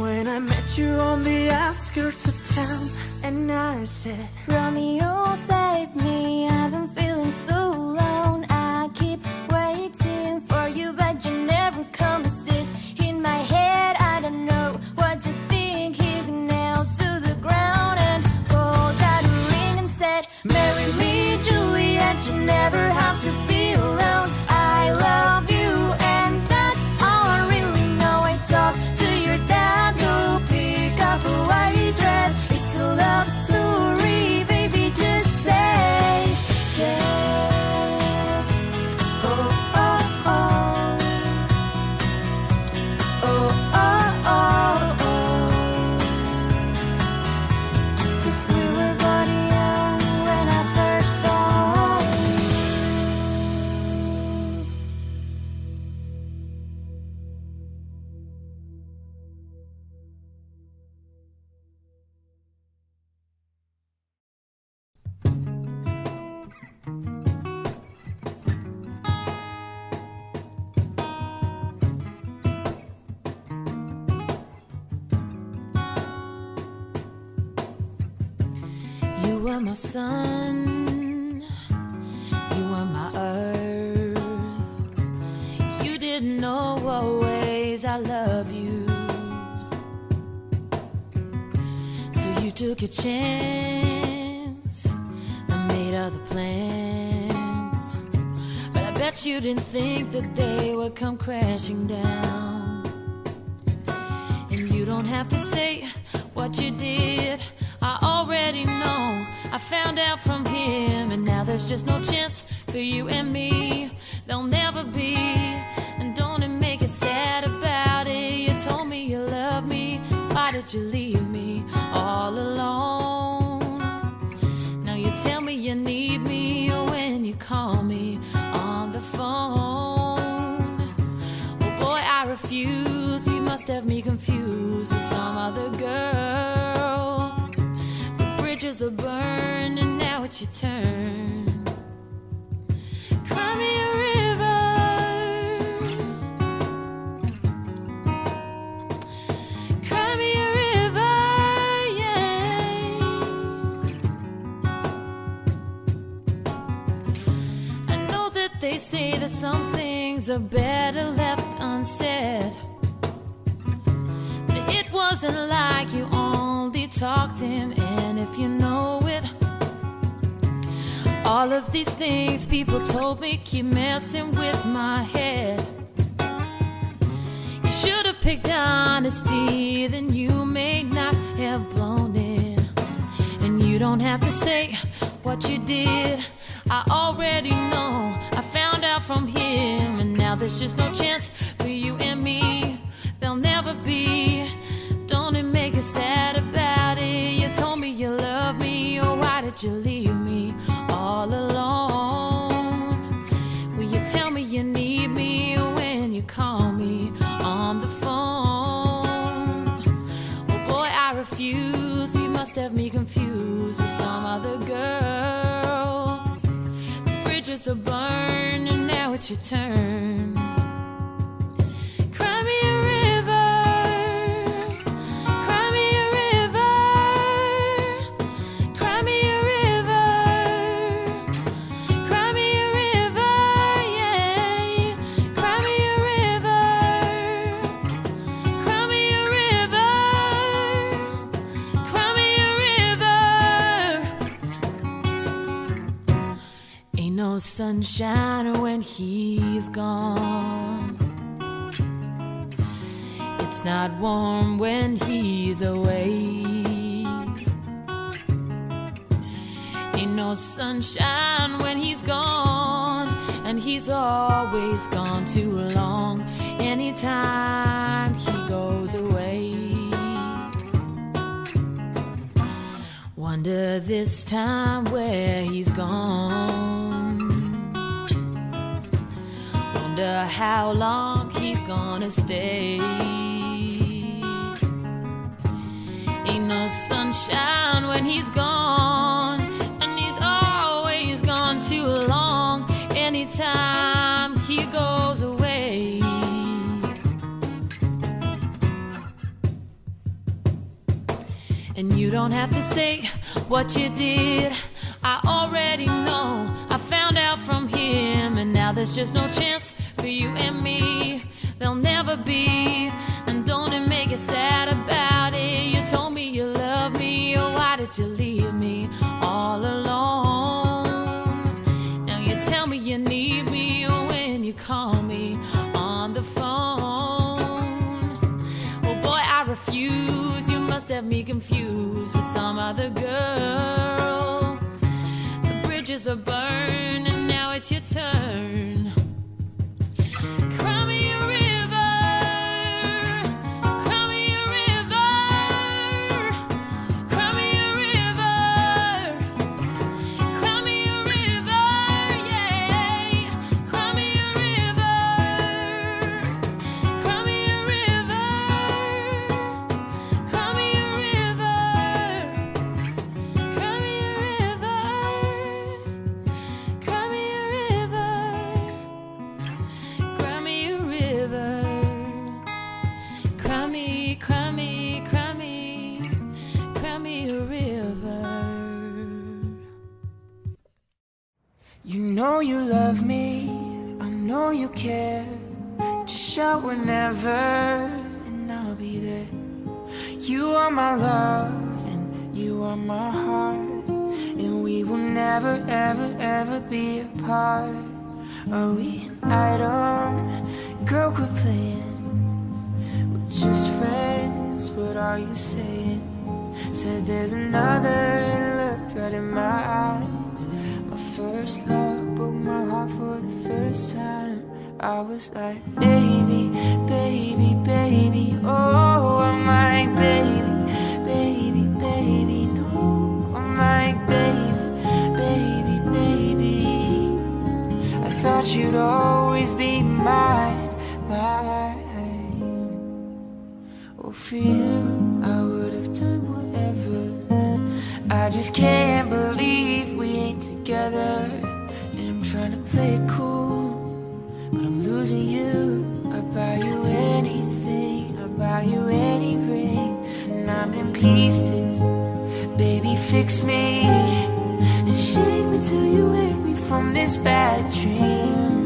when I met you on the outskirts of town. And I said, Romeo, save me, I've been feeling so alone. I keep waiting for you, but you never come. Is this in my head? I don't know what to think. He nailed to the ground and pulled out a ring and said, marry me, Juliet, you never have to be alone. I love you and that's all I really know. I talk to your dad, go pick up a white dress. It's a love story, baby, just say yes. Oh, oh, oh. Oh, oh, oh, oh. 'Cause we were both young when I first saw you. You were my sun, you were my earth. You didn't know what ways I love you, so you took a chance. I made other plans, but I bet you didn't think that they would come crashing down. And you don't have to say what you did, I already know. I found out from him, and now there's just no chance for you and me. There'll never be, and don't it make it sad about it? You told me you love me, why did you leave me all alone? Now you tell me you need me when you call me on the phone. Well, boy, I refuse, you must have me confused with some other girl. Bridges are burned and now it's your turn. Cry me a river, they say that some things are better left unsaid. But it wasn't like you only talked to him, and if you know it, all of these things people told me keep messing with my head. You should have picked honesty, then you may not have blown it. And you don't have to say what you did, I already know. I found out from him, and now there's just no chance for you and me. There'll never be. Don't it make you sad about it? You told me you love me, or why did you leave me all alone? Will you tell me you need me when you call me on the phone? Well, boy, I refuse. You must have me confused with some other girl. The bridges are burned, and now it's your turn. Cry me a river, cry me a river, cry me a river, cry me a river, yeah. Cry me a river, cry me a river, cry me a river. Ain't no sunshine when he's gone. It's not warm when he's away. Ain't no sunshine when he's gone, and he's always gone too long. Anytime he goes away, wonder this time where he's gone. Wonder how long he's gonna stay. Ain't no sunshine when he's gone, and he's always gone too long. Anytime he goes away, and you don't have to say what you did, I already know. I found out from him, and now there's just no chance for you and me. There'll never be. And don't it make you sad about it? You told me you love me, or why did you leave me all alone? Now you tell me you need me when you call me on the phone. Well, boy, I refuse. You must have me confused with some other girl. The bridges are burned, and now it's your turn. Cry me a river, cry me a river, cry me a river, cry me a river, yeah. Cry me a river, cry me a river, cry me a river, cry me a river, cry me a river. Cry me a river, cry me, cry me, cry me, cry me a river. You know you love me, I know you care. Just shout whenever, and I'll be there. You are my love, and you are my heart, and we will never, ever, ever be apart. Are we an item? Girl, quit playing. We're just friends, what are you saying? Said there's another, and looked right in my eyes. My first love broke my heart for the first time. I was like, baby, baby, baby. Oh, I'm like, baby, baby, baby. No, I'm like, baby, baby, baby. I thought you'd always be mine, mine. Oh, for you, I would have done whatever. I just can't believe we ain't together. And I'm trying to play it cool, but I'm losing you. I buy you anything, I buy you any ring, and I'm in pieces. Baby, fix me and shake me till you wake me from this bad dream.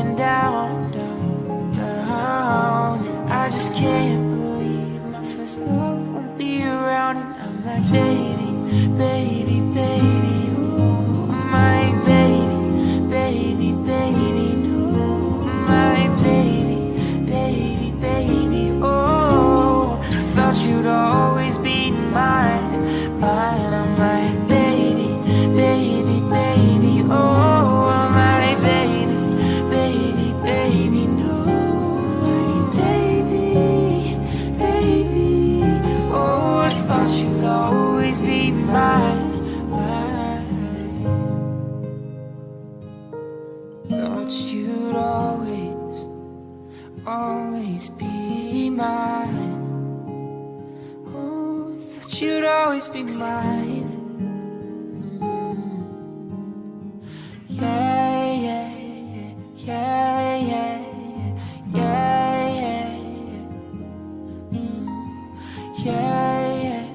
going down, down, down. I just can't believe my first love won't be around. And I'm like, baby, baby, baby, oh, my baby, baby, baby, no, my baby, baby, baby, oh. Thought you'd always be mine, mine. I'm like, baby, baby, baby, oh, my baby, baby, baby, no, my baby, baby, oh. I thought you'd always be mine, mine. Thought you'd always, always be mine. Oh, thought you'd always be mine. Yeah, yeah, yeah, yeah, yeah, yeah, yeah, yeah, yeah,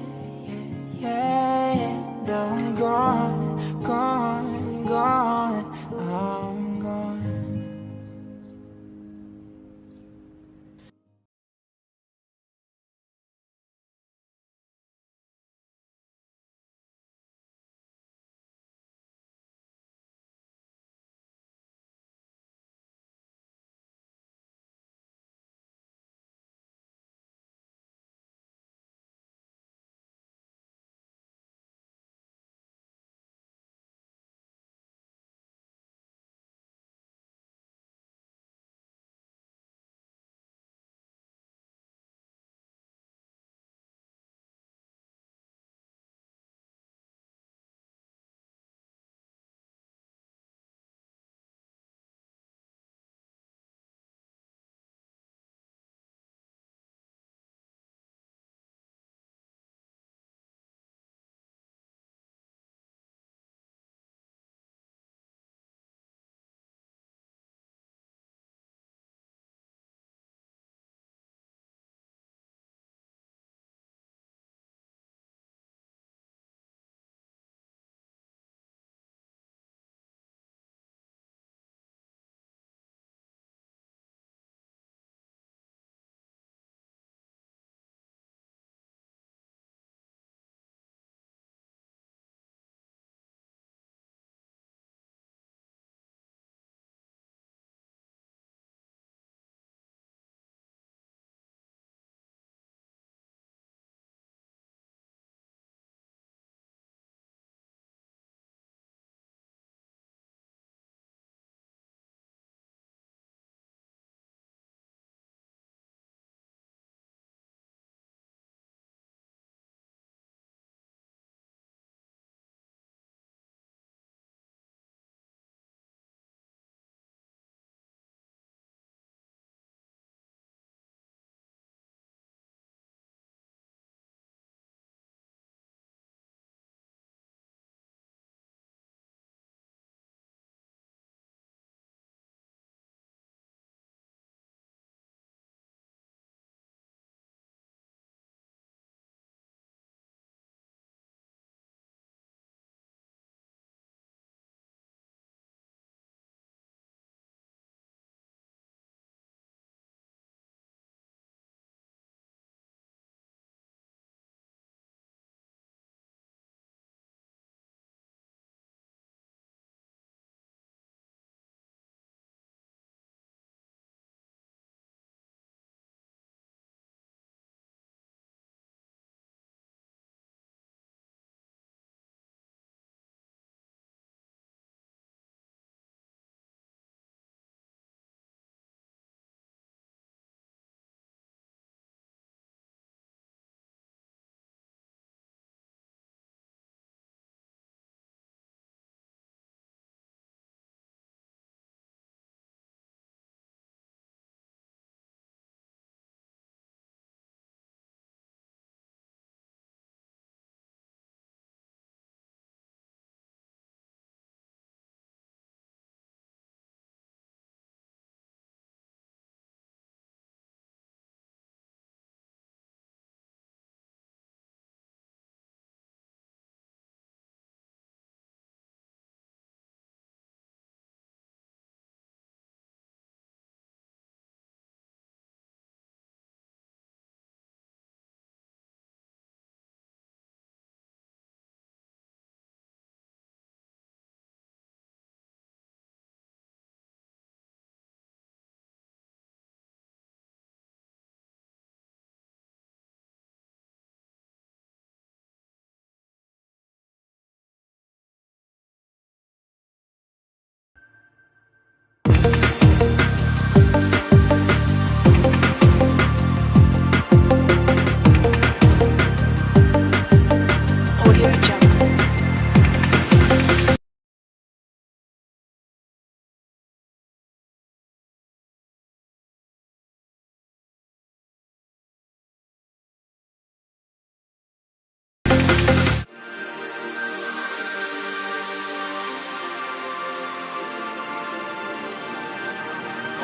yeah, yeah. I'm gone, gone, gone. I'm gone.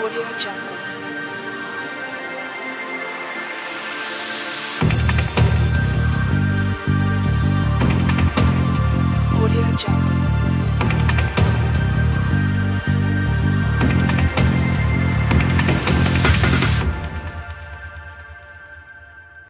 Audio Jungle. Audio Jungle.